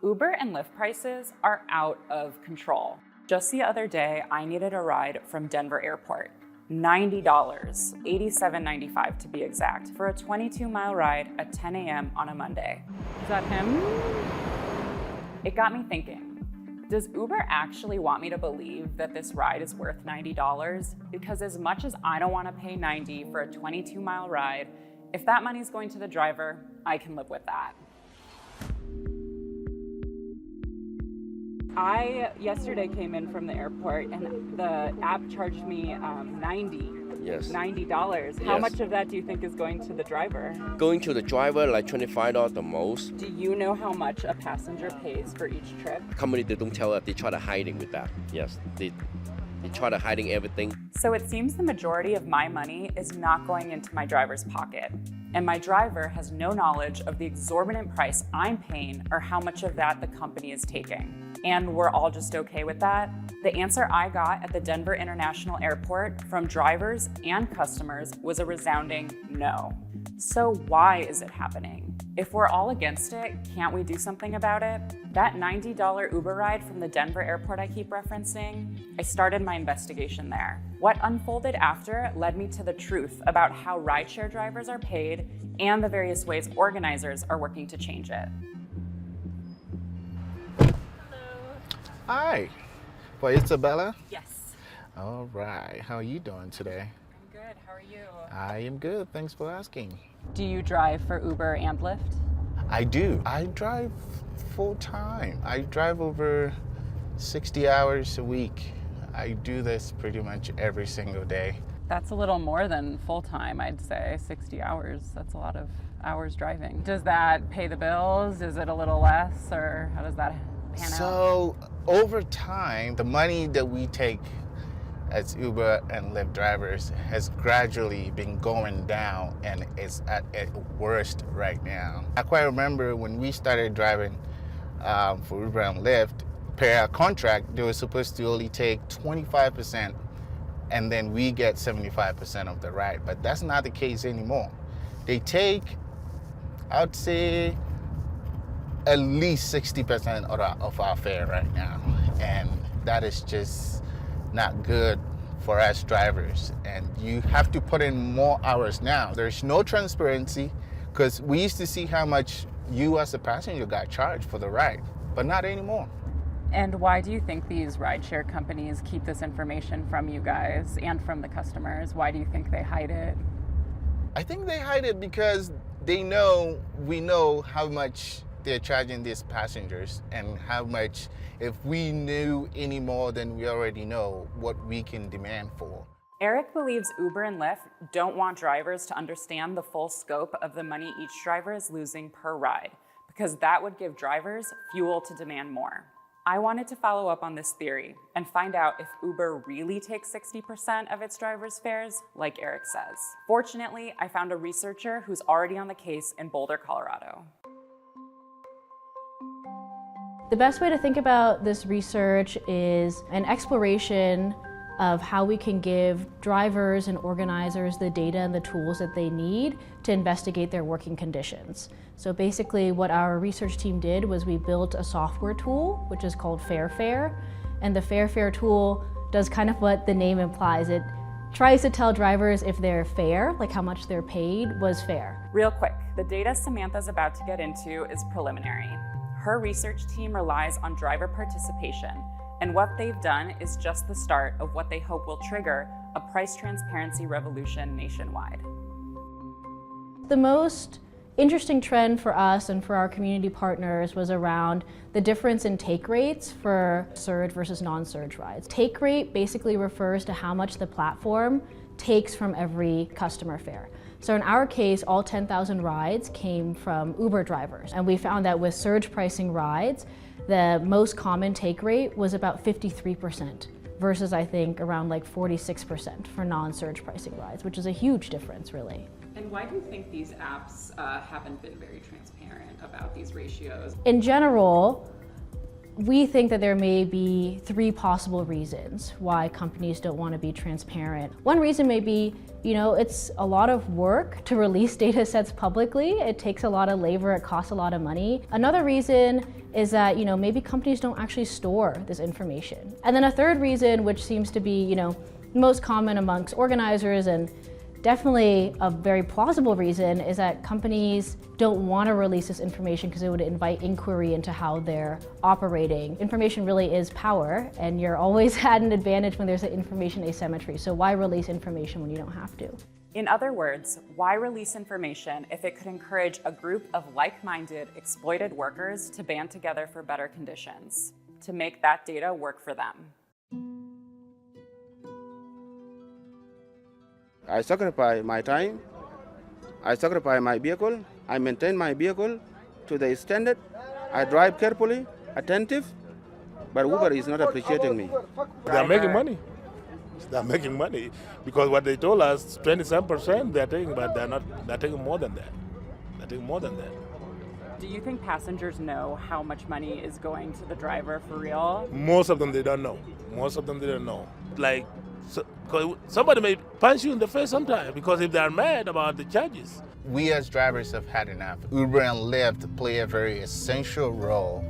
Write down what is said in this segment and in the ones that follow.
Uber and Lyft prices are out of control. Just the other day, I needed a ride from Denver Airport. $90, $87.95 to be exact, for a 22-mile ride at 10 a.m. on a Monday. Is that him? It got me thinking, does Uber actually want me to believe that this ride is worth $90? Because as much as I don't want to pay $90 for a 22-mile ride, if that money's going to the driver, I can live with that. I yesterday came in from the airport and the app charged me $90. Yes. $90. How much of that do you think is going to the driver? Going to the driver, like $25 the most. Do you know how much a passenger pays for each trip? Company, they don't tell us, they try to hiding with that. Yes, they try to hiding everything. So it seems the majority of my money is not going into my driver's pocket. And my driver has no knowledge of the exorbitant price I'm paying or how much of that the company is taking. And we're all just okay with that? The answer I got at the Denver International Airport from drivers and customers was a resounding no. So why is it happening? If we're all against it, can't we do something about it? That $90 Uber ride from the Denver airport I keep referencing, I started my investigation there. What unfolded after led me to the truth about how rideshare drivers are paid and the various ways organizers are working to change it. Hi, for Isabella? Yes. All right, how are you doing today? I'm good, how are you? I am good, thanks for asking. Do you drive for Uber and Lyft? I do. I drive full time. I drive over 60 hours a week. I do this pretty much every single day. That's a little more than full-time, I'd say. 60 hours, that's a lot of hours driving. Does that pay the bills? Is it a little less, or how does that pan out? So over time, the money that we take as Uber and Lyft drivers has gradually been going down and is at its worst right now. I quite remember when we started driving for Uber and Lyft, per our contract, they were supposed to only take 25% and then we get 75% of the ride, but that's not the case anymore. They take, I'd say, at least 60% of our fare right now, and that is just not good for us drivers, and you have to put in more hours now. There's no transparency because we used to see how much you as a passenger got charged for the ride, but not anymore. And why do you think these rideshare companies keep this information from you guys and from the customers? Why do you think they hide it? I think they hide it because we know how much they're charging these passengers and how much, if we knew any more than we already know, what we can demand for. Eric believes Uber and Lyft don't want drivers to understand the full scope of the money each driver is losing per ride, because that would give drivers fuel to demand more. I wanted to follow up on this theory and find out if Uber really takes 60% of its drivers' fares, like Eric says. Fortunately, I found a researcher who's already on the case in Boulder, Colorado. The best way to think about this research is an exploration of how we can give drivers and organizers the data and the tools that they need to investigate their working conditions. So basically what our research team did was we built a software tool, which is called FareFare. And the FareFare tool does kind of what the name implies. It tries to tell drivers if their fare, like how much they're paid, was fair. Real quick, the data Samantha's about to get into is preliminary. Her research team relies on driver participation, and what they've done is just the start of what they hope will trigger a price transparency revolution nationwide. The most interesting trend for us and for our community partners was around the difference in take rates for surge versus non-surge rides. Take rate basically refers to how much the platform takes from every customer fare. So in our case, all 10,000 rides came from Uber drivers. And we found that with surge pricing rides, the most common take rate was about 53% versus I think around like 46% for non-surge pricing rides, which is a huge difference really. And why do you think these apps haven't been very transparent about these ratios? In general, We think that there may be 3 possible reasons why companies don't want to be transparent. One reason may be, it's a lot of work to release data sets publicly. It takes a lot of labor, it costs a lot of money. Another reason is that, maybe companies don't actually store this information. And then a third reason, which seems to be, most common amongst organizers and definitely a very plausible reason, is that companies don't want to release this information because it would invite inquiry into how they're operating. Information really is power, and you're always at an advantage when there's an information asymmetry. So why release information when you don't have to? In other words, why release information if it could encourage a group of like-minded, exploited workers to band together for better conditions, to make that data work for them? I sacrifice my time, I sacrifice my vehicle, I maintain my vehicle to the standard, I drive carefully, attentive, but Uber is not appreciating me. They're making money. They're making money because what they told us, 27% they're taking, but they're taking more than that. They're taking more than that. Do you think passengers know how much money is going to the driver for real? Most of them, they don't know. Most of them, they don't know. Somebody may punch you in the face sometimes because if they're mad about the charges. We as drivers have had enough. Uber and Lyft play a very essential role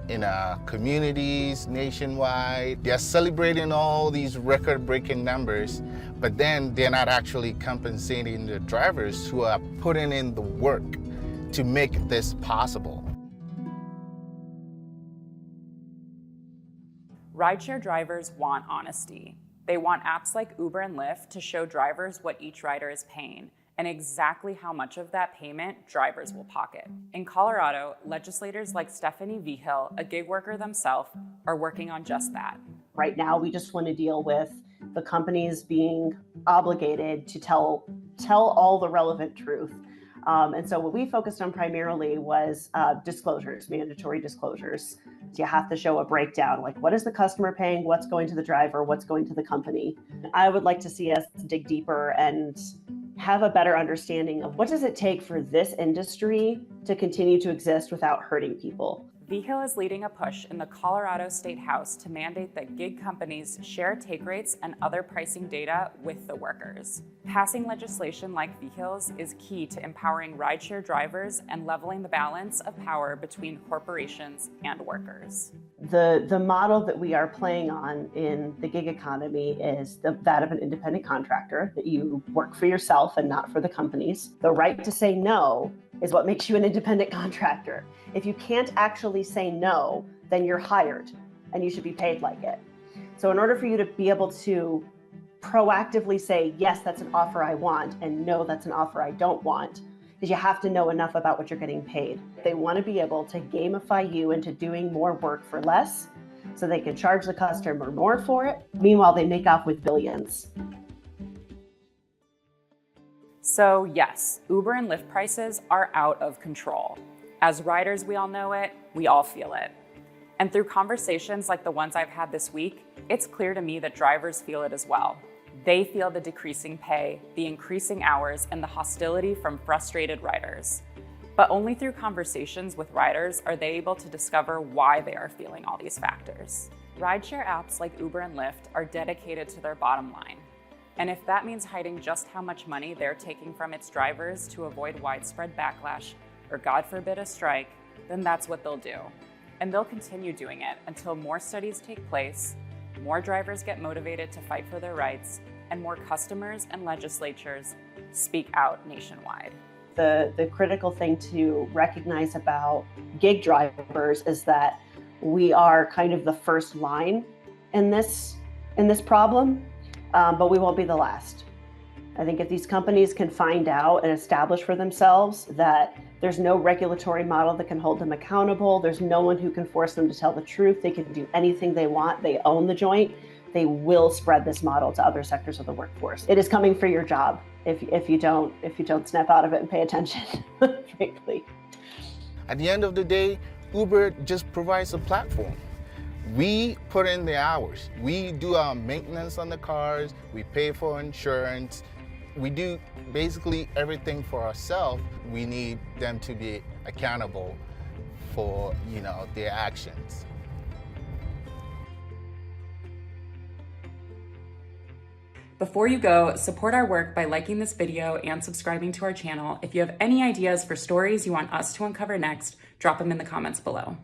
in our communities nationwide. They're celebrating all these record-breaking numbers, but then they're not actually compensating the drivers who are putting in the work to make this possible. Rideshare drivers want honesty. They want apps like Uber and Lyft to show drivers what each rider is paying and exactly how much of that payment drivers will pocket. In Colorado, legislators like Stephanie Vigil, a gig worker themselves, are working on just that. Right now, we just want to deal with the companies being obligated to tell all the relevant truth. And so what we focused on primarily was disclosures, mandatory disclosures. So you have to show a breakdown, like what is the customer paying, what's going to the driver, what's going to the company. I would like to see us dig deeper and have a better understanding of what does it take for this industry to continue to exist without hurting people. Vigil is leading a push in the Colorado State House to mandate that gig companies share take rates and other pricing data with the workers. Passing legislation like Vigil's is key to empowering rideshare drivers and leveling the balance of power between corporations and workers. The model that we are playing on in the gig economy is that of an independent contractor, that you work for yourself and not for the companies. The right to say no is what makes you an independent contractor. If you can't actually say no, then you're hired and you should be paid like it. So in order for you to be able to proactively say, yes, that's an offer I want, and no, that's an offer I don't want, is you have to know enough about what you're getting paid. They want to be able to gamify you into doing more work for less so they can charge the customer more for it. Meanwhile, they make off with billions. So yes, Uber and Lyft prices are out of control. As riders, we all know it, we all feel it. And through conversations like the ones I've had this week, it's clear to me that drivers feel it as well. They feel the decreasing pay, the increasing hours, and the hostility from frustrated riders. But only through conversations with riders are they able to discover why they are feeling all these factors. Rideshare apps like Uber and Lyft are dedicated to their bottom line. And if that means hiding just how much money they're taking from its drivers to avoid widespread backlash, or God forbid a strike, then that's what they'll do. And they'll continue doing it until more studies take place, more drivers get motivated to fight for their rights, and more customers and legislatures speak out nationwide. The critical thing to recognize about gig drivers is that we are kind of the first line in this problem, but we won't be the last. I think if these companies can find out and establish for themselves that there's no regulatory model that can hold them accountable, there's no one who can force them to tell the truth, they can do anything they want, they own the joint, they will spread this model to other sectors of the workforce. It is coming for your job if you don't snap out of it and pay attention, frankly. At the end of the day, Uber just provides a platform. We put in the hours. We do our maintenance on the cars, we pay for insurance, we do basically everything for ourselves. We need them to be accountable for, their actions. Before you go, support our work by liking this video and subscribing to our channel. If you have any ideas for stories you want us to uncover next, drop them in the comments below.